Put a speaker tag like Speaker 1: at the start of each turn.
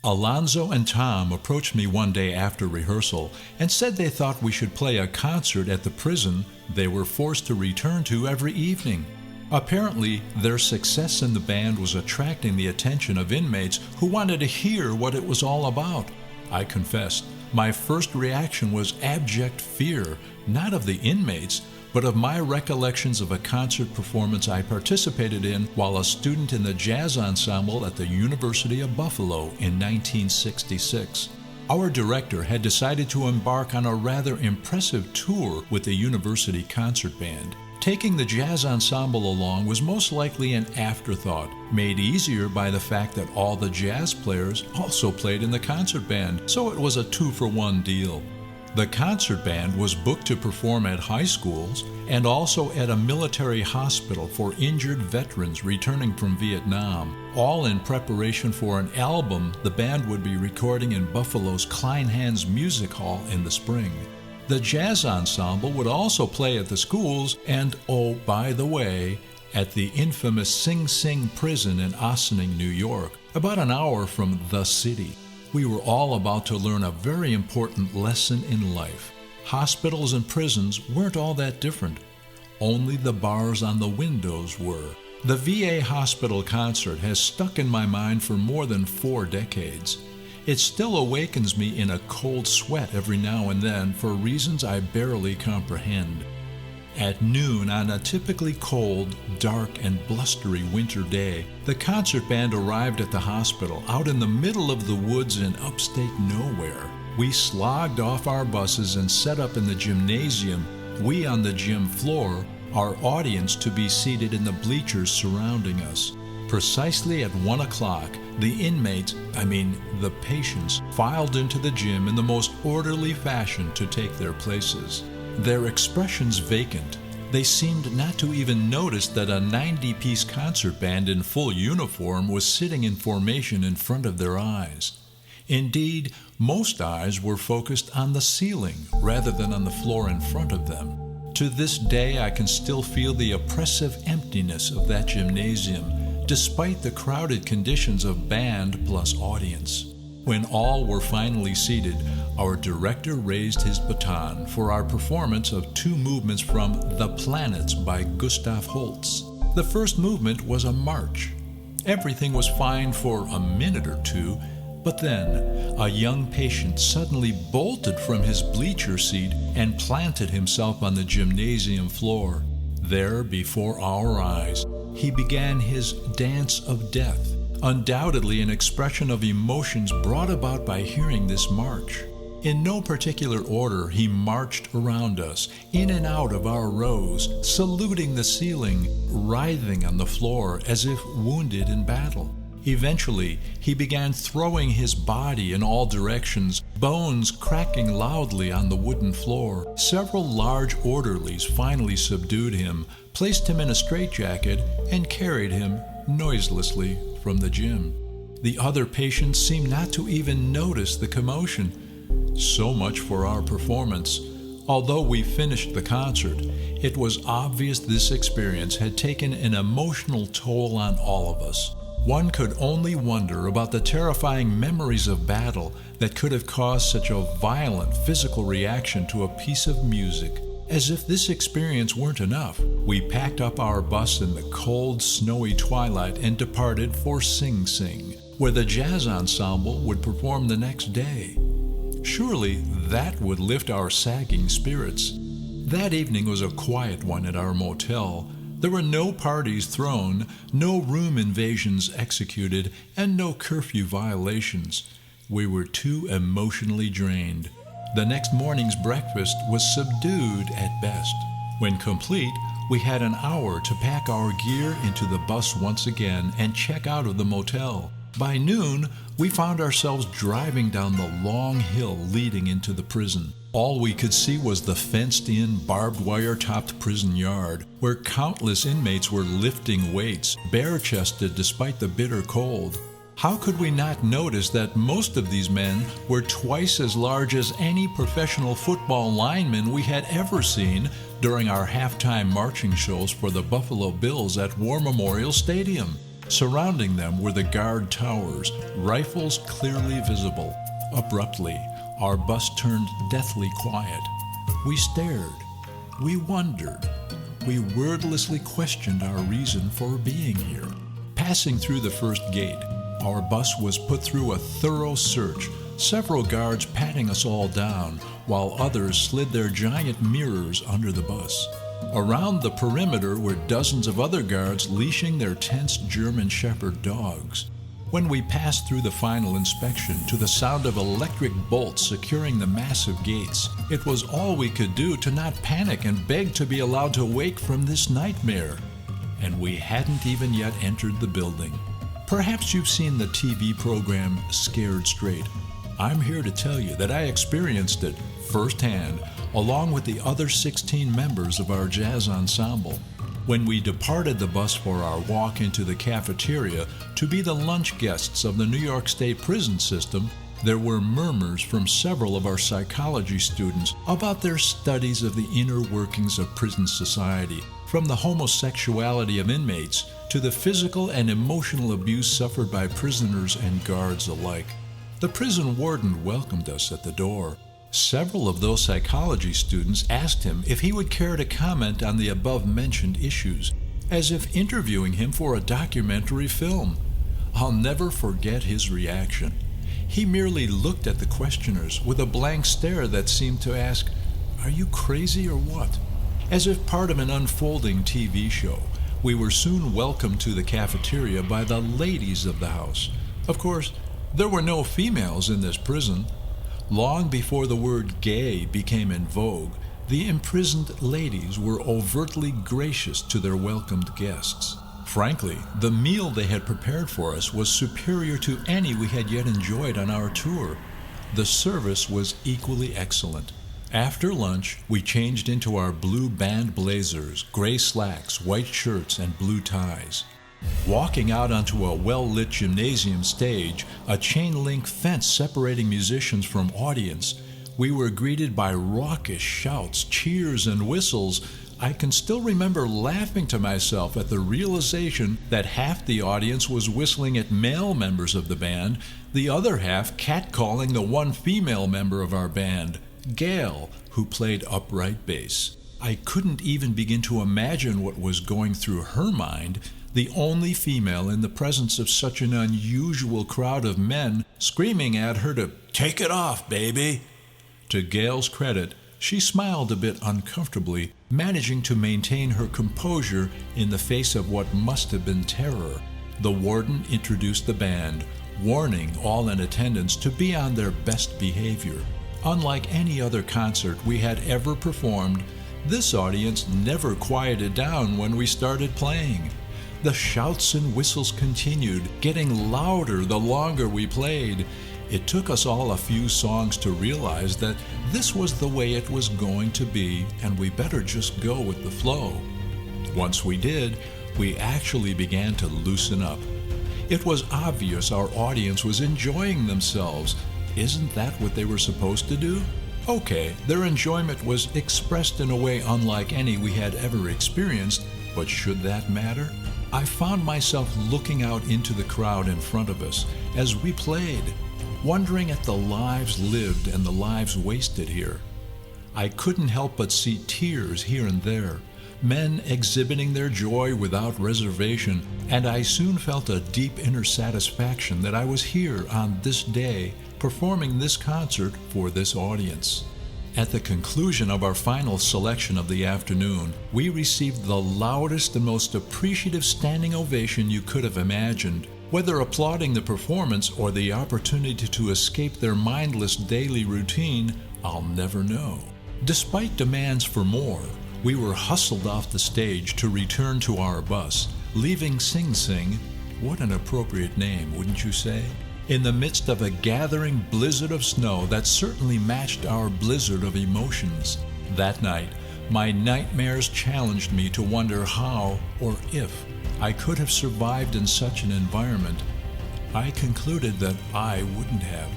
Speaker 1: Alonzo and Tom approached me one day after rehearsal and said they thought we should play a concert at the prison they were forced to return to every evening. Apparently, their success in the band was attracting the attention of inmates who wanted to hear what it was all about. I confessed, my first reaction was abject fear, not of the inmates, but of my recollections of a concert performance I participated in while a student in the jazz ensemble at the University of Buffalo in 1966. Our director had decided to embark on a rather impressive tour with the university concert band. Taking the jazz ensemble along was most likely an afterthought, made easier by the fact that all the jazz players also played in the concert band, so it was a 2-for-1 deal. The concert band was booked to perform at high schools and also at a military hospital for injured veterans returning from Vietnam, all in preparation for an album the band would be recording in Buffalo's Kleinhans Music Hall in the spring. The jazz ensemble would also play at the schools and, oh, by the way, at the infamous Sing Sing prison in Ossining, New York, about an hour from the city. We were all about to learn a very important lesson in life. Hospitals and prisons weren't all that different. Only the bars on the windows were. The VA hospital concert has stuck in my mind for more than 4 decades. It still awakens me in a cold sweat every now and then for reasons I barely comprehend. At noon on a typically cold, dark, and blustery winter day, the concert band arrived at the hospital out in the middle of the woods in upstate nowhere. We slogged off our buses and set up in the gymnasium, we on the gym floor, our audience to be seated in the bleachers surrounding us. Precisely at 1 o'clock, the inmates, the patients, filed into the gym in the most orderly fashion to take their places. Their expressions vacant, they seemed not to even notice that a 90-piece concert band in full uniform was sitting in formation in front of their eyes. Indeed, most eyes were focused on the ceiling rather than on the floor in front of them. To this day, I can still feel the oppressive emptiness of that gymnasium, despite the crowded conditions of band plus audience. When all were finally seated, our director raised his baton for our performance of 2 movements from The Planets by Gustav Holst. The first movement was a march. Everything was fine for a minute or 2, but then a young patient suddenly bolted from his bleacher seat and planted himself on the gymnasium floor. There, before our eyes, he began his dance of death, undoubtedly an expression of emotions brought about by hearing this march. In no particular order, he marched around us, in and out of our rows, saluting the ceiling, writhing on the floor as if wounded in battle. Eventually, he began throwing his body in all directions, bones cracking loudly on the wooden floor. Several large orderlies finally subdued him, placed him in a straitjacket, and carried him noiselessly from the gym. The other patients seemed not to even notice the commotion. So much for our performance. Although we finished the concert, it was obvious this experience had taken an emotional toll on all of us. One could only wonder about the terrifying memories of battle that could have caused such a violent physical reaction to a piece of music. As if this experience weren't enough, we packed up our bus in the cold, snowy twilight and departed for Sing Sing, where the jazz ensemble would perform the next day. Surely that would lift our sagging spirits. That evening was a quiet one at our motel. There were no parties thrown, no room invasions executed, and no curfew violations. We were too emotionally drained. The next morning's breakfast was subdued at best. When complete, we had an hour to pack our gear into the bus once again and check out of the motel. By noon, we found ourselves driving down the long hill leading into the prison. All we could see was the fenced-in, barbed wire-topped prison yard, where countless inmates were lifting weights, bare-chested despite the bitter cold. How could we not notice that most of these men were twice as large as any professional football lineman we had ever seen during our halftime marching shows for the Buffalo Bills at War Memorial Stadium? Surrounding them were the guard towers, rifles clearly visible. Abruptly, our bus turned deathly quiet. We stared. We wondered. We wordlessly questioned our reason for being here. Passing through the first gate, our bus was put through a thorough search, several guards patting us all down, while others slid their giant mirrors under the bus. Around the perimeter were dozens of other guards leashing their tense German Shepherd dogs. When we passed through the final inspection to the sound of electric bolts securing the massive gates, it was all we could do to not panic and beg to be allowed to wake from this nightmare. And we hadn't even yet entered the building. Perhaps you've seen the TV program Scared Straight. I'm here to tell you that I experienced it firsthand, along with the other 16 members of our jazz ensemble. When we departed the bus for our walk into the cafeteria to be the lunch guests of the New York State prison system, there were murmurs from several of our psychology students about their studies of the inner workings of prison society, from the homosexuality of inmates to the physical and emotional abuse suffered by prisoners and guards alike. The prison warden welcomed us at the door. Several of those psychology students asked him if he would care to comment on the above-mentioned issues, as if interviewing him for a documentary film. I'll never forget his reaction. He merely looked at the questioners with a blank stare that seemed to ask, "Are you crazy or what?" As if part of an unfolding TV show, we were soon welcomed to the cafeteria by the ladies of the house. Of course, there were no females in this prison. Long before the word gay became in vogue, the imprisoned ladies were overtly gracious to their welcomed guests. Frankly, the meal they had prepared for us was superior to any we had yet enjoyed on our tour. The service was equally excellent. After lunch, we changed into our blue band blazers, gray slacks, white shirts, and blue ties. Walking out onto a well-lit gymnasium stage, a chain-link fence separating musicians from audience, we were greeted by raucous shouts, cheers, and whistles. I can still remember laughing to myself at the realization that half the audience was whistling at male members of the band, the other half catcalling the one female member of our band, Gail, who played upright bass. I couldn't even begin to imagine what was going through her mind, the only female in the presence of such an unusual crowd of men screaming at her to "Take it off, baby." To Gail's credit, she smiled a bit uncomfortably, managing to maintain her composure in the face of what must have been terror. The warden introduced the band, warning all in attendance to be on their best behavior. Unlike any other concert we had ever performed, this audience never quieted down when we started playing. The shouts and whistles continued, getting louder the longer we played. It took us all a few songs to realize that this was the way it was going to be, and we better just go with the flow. Once we did, we actually began to loosen up. It was obvious our audience was enjoying themselves. Isn't that what they were supposed to do? Okay, their enjoyment was expressed in a way unlike any we had ever experienced, but should that matter? I found myself looking out into the crowd in front of us as we played, wondering at the lives lived and the lives wasted here. I couldn't help but see tears here and there, men exhibiting their joy without reservation, and I soon felt a deep inner satisfaction that I was here on this day performing this concert for this audience. At the conclusion of our final selection of the afternoon, we received the loudest and most appreciative standing ovation you could have imagined. Whether applauding the performance or the opportunity to escape their mindless daily routine, I'll never know. Despite demands for more, we were hustled off the stage to return to our bus, leaving Sing Sing, what an appropriate name, wouldn't you say? In the midst of a gathering blizzard of snow that certainly matched our blizzard of emotions. That night, my nightmares challenged me to wonder how, or if, I could have survived in such an environment. I concluded that I wouldn't have.